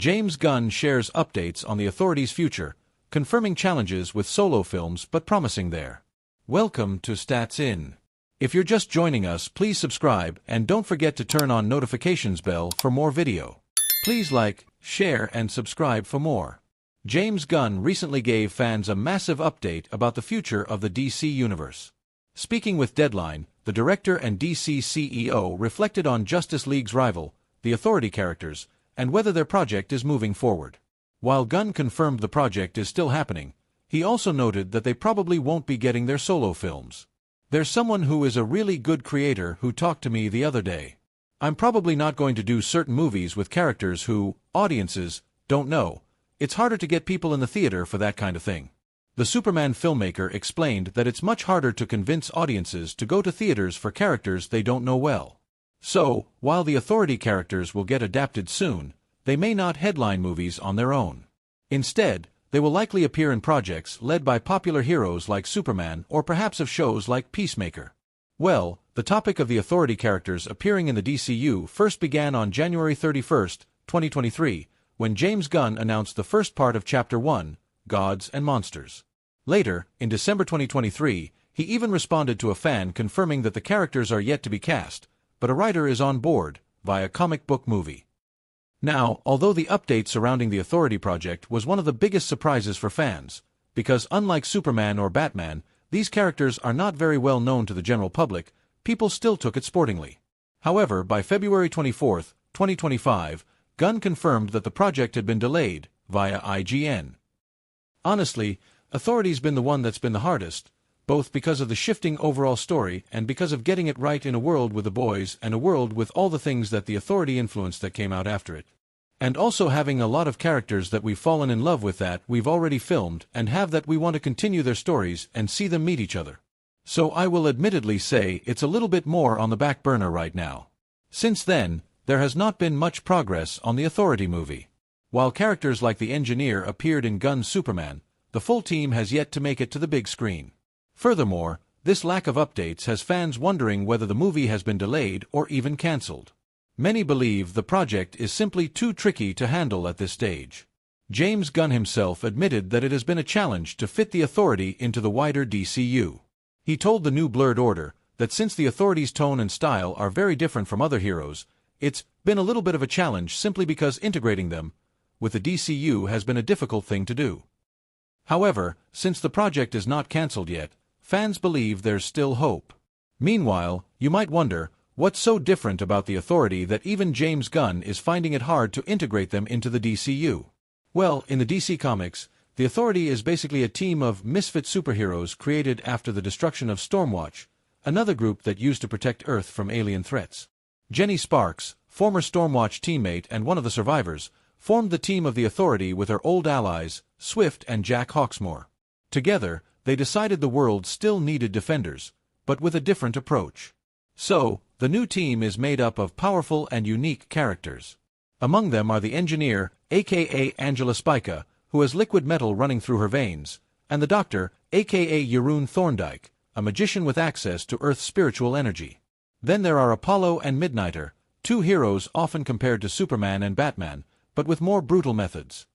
James Gunn shares updates on the Authority's future, confirming challenges with solo films but promising there. Welcome to Stats In. If you're just joining us, please subscribe and don't forget to turn on notifications bell for more video. Please like, share and subscribe for more. James Gunn recently gave fans a massive update about the future of the DC Universe. Speaking with Deadline, the director and DC CEO reflected on Justice League's rival, the Authority characters, and whether their project is moving forward. While Gunn confirmed the project is still happening, he also noted that they probably won't be getting their solo films. There's someone who is a really good creator who talked to me the other day. I'm probably not going to do certain movies with characters who, audiences, don't know. It's harder to get people in the theater for that kind of thing. The Superman filmmaker explained that it's much harder to convince audiences to go to theaters for characters they don't know well. So, while the Authority characters will get adapted soon, they may not headline movies on their own. Instead, they will likely appear in projects led by popular heroes like Superman or perhaps of shows like Peacemaker. Well, the topic of the Authority characters appearing in the DCU first began on January 31, 2023, when James Gunn announced the first part of Chapter 1, Gods and Monsters. Later, in December 2023, he even responded to a fan confirming that the characters are yet to be cast, but a writer is on board, via comic book movie. Now, although the update surrounding the Authority project was one of the biggest surprises for fans, because unlike Superman or Batman, these characters are not very well known to the general public, people still took it sportingly. However, by February 24, 2025, Gunn confirmed that the project had been delayed, via IGN. Honestly, Authority's been the one that's been the hardest, both because of the shifting overall story and because of getting it right in a world with the boys and a world with all the things that the Authority influenced that came out after it. And also having a lot of characters that we've fallen in love with that we've already filmed and have that we want to continue their stories and see them meet each other. So I will admittedly say it's a little bit more on the back burner right now. Since then, there has not been much progress on the Authority movie. While characters like the Engineer appeared in Gunn's Superman, the full team has yet to make it to the big screen. Furthermore, this lack of updates has fans wondering whether the movie has been delayed or even cancelled. Many believe the project is simply too tricky to handle at this stage. James Gunn himself admitted that it has been a challenge to fit the Authority into the wider DCU. He told the New Blurred Order that since the Authority's tone and style are very different from other heroes, it's been a little bit of a challenge simply because integrating them with the DCU has been a difficult thing to do. However, since the project is not cancelled yet, fans believe there's still hope. Meanwhile, you might wonder, what's so different about the Authority that even James Gunn is finding it hard to integrate them into the DCU? Well, in the DC Comics, the Authority is basically a team of misfit superheroes created after the destruction of Stormwatch, another group that used to protect Earth from alien threats. Jenny Sparks, former Stormwatch teammate and one of the survivors, formed the team of the Authority with her old allies, Swift and Jack Hawksmoor. Together, they decided the world still needed defenders, but with a different approach. So, the new team is made up of powerful and unique characters. Among them are the Engineer, aka Angela Spica, who has liquid metal running through her veins, and the Doctor, aka Jeroen Thorndike, a magician with access to Earth's spiritual energy. Then there are Apollo and Midnighter, two heroes often compared to Superman and Batman, but with more brutal methods.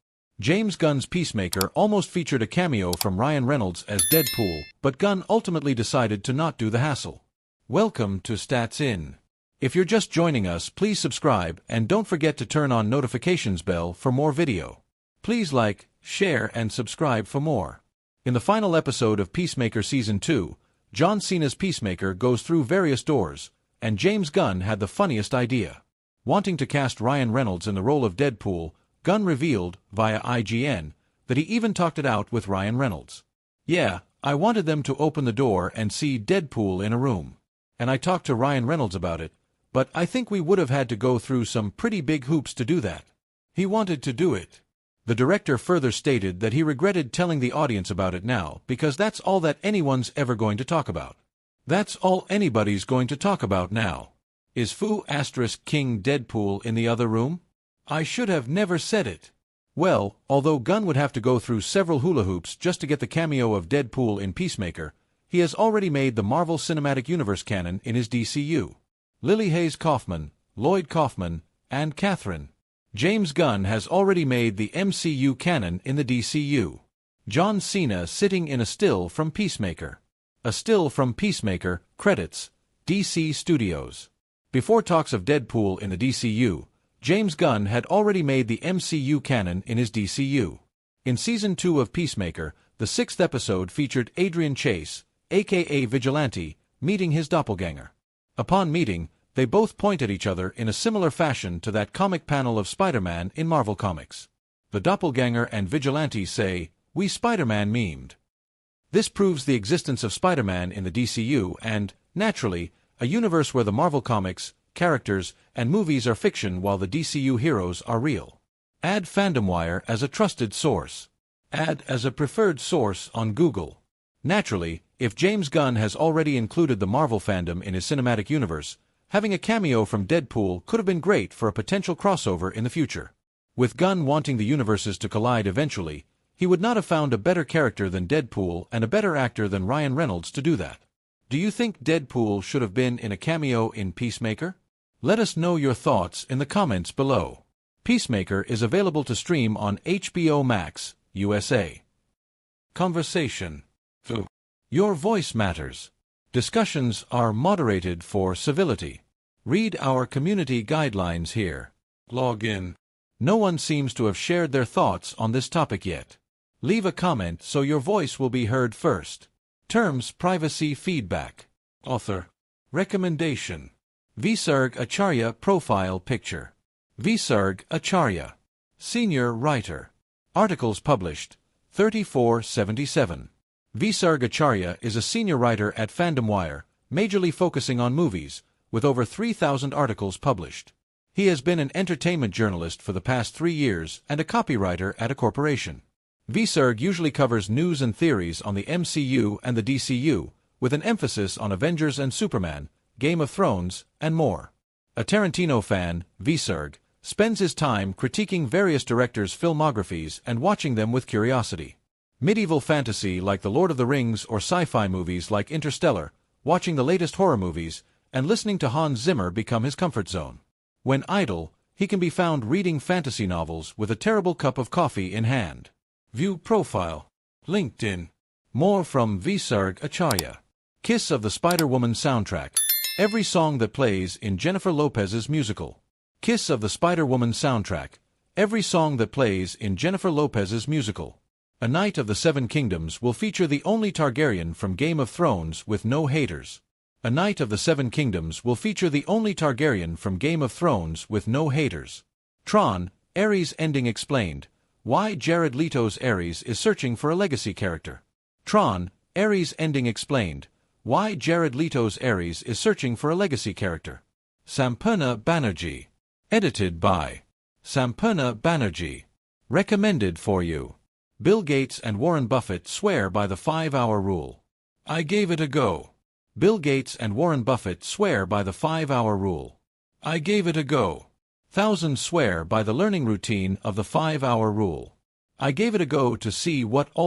James Gunn's Peacemaker almost featured a cameo from Ryan Reynolds as Deadpool, but Gunn ultimately decided to not do the hassle. Welcome to Stats In. If you're just joining us, please subscribe and don't forget to turn on notifications bell for more video. Please like, share and subscribe for more. In the final episode of Peacemaker Season 2, John Cena's Peacemaker goes through various doors, and James Gunn had the funniest idea. Wanting to cast Ryan Reynolds in the role of Deadpool, Gunn revealed, via IGN, that he even talked it out with Ryan Reynolds. Yeah, I wanted them to open the door and see Deadpool in a room. And I talked to Ryan Reynolds about it, but I think we would have had to go through some pretty big hoops to do that. He wanted to do it. The director further stated that he regretted telling the audience about it now because that's all that anyone's ever going to talk about. That's all anybody's going to talk about now. Is King Deadpool in the other room? I should have never said it. Well, although Gunn would have to go through several hula hoops just to get the cameo of Deadpool in Peacemaker, he has already made the Marvel Cinematic Universe canon in his DCU. Lily Hayes Kaufman, Lloyd Kaufman, and Catherine. James Gunn has already made the MCU canon in the DCU. John Cena sitting in a still from Peacemaker. A still from Peacemaker, credits, DC Studios. Before talks of Deadpool in the DCU, James Gunn had already made the MCU canon in his DCU. In Season 2 of Peacemaker, the 6th episode featured Adrian Chase, aka Vigilante, meeting his doppelganger. Upon meeting, they both point at each other in a similar fashion to that comic panel of Spider-Man in Marvel Comics. The doppelganger and Vigilante say, "We Spider-Man memed." This proves the existence of Spider-Man in the DCU and, naturally, a universe where the Marvel Comics, characters, and movies are fiction while the DCU heroes are real. Add FandomWire as a trusted source. Add as a preferred source on Google. Naturally, if James Gunn has already included the Marvel fandom in his cinematic universe, having a cameo from Deadpool could have been great for a potential crossover in the future. With Gunn wanting the universes to collide eventually, he would not have found a better character than Deadpool and a better actor than Ryan Reynolds to do that. Do you think Deadpool should have been in a cameo in Peacemaker? Let us know your thoughts in the comments below. Peacemaker is available to stream on HBO Max, USA. Conversation. Your voice matters. Discussions are moderated for civility. Read our community guidelines here. Log in. No one seems to have shared their thoughts on this topic yet. Leave a comment so your voice will be heard first. Terms privacy feedback. Author. Recommendation. Visarg Acharya profile picture. Visarg Acharya. Senior writer. Articles published. 3477. Visarg Acharya is a senior writer at FandomWire, majorly focusing on movies, with over 3,000 articles published. He has been an entertainment journalist for the past 3 years and a copywriter at a corporation. Visarg usually covers news and theories on the MCU and the DCU, with an emphasis on Avengers and Superman, Game of Thrones, and more. A Tarantino fan, Visarg spends his time critiquing various directors' filmographies and watching them with curiosity. Medieval fantasy like The Lord of the Rings or sci-fi movies like Interstellar, watching the latest horror movies, and listening to Hans Zimmer become his comfort zone. When idle, he can be found reading fantasy novels with a terrible cup of coffee in hand. View profile. LinkedIn. More from Visarg Acharya. Kiss of the Spider-Woman soundtrack. Every song that plays in Jennifer Lopez's musical. Kiss of the Spider-Woman soundtrack. Every song that plays in Jennifer Lopez's musical. A Knight of the Seven Kingdoms will feature the only Targaryen from Game of Thrones with no haters. A Knight of the Seven Kingdoms will feature the only Targaryen from Game of Thrones with no haters. Tron, Ares ending explained. Why Jared Leto's Ares is searching for a legacy character. Tron, Ares ending explained. Why Jared Leto's Ares is searching for a legacy character. Sampurna Banerjee. Edited by Sampurna Banerjee. Recommended for you. Bill Gates and Warren Buffett swear by the 5-hour rule. I gave it a go. Bill Gates and Warren Buffett swear by the 5-hour rule. I gave it a go. Thousands swear by the learning routine of the 5-hour rule. I gave it a go to see what all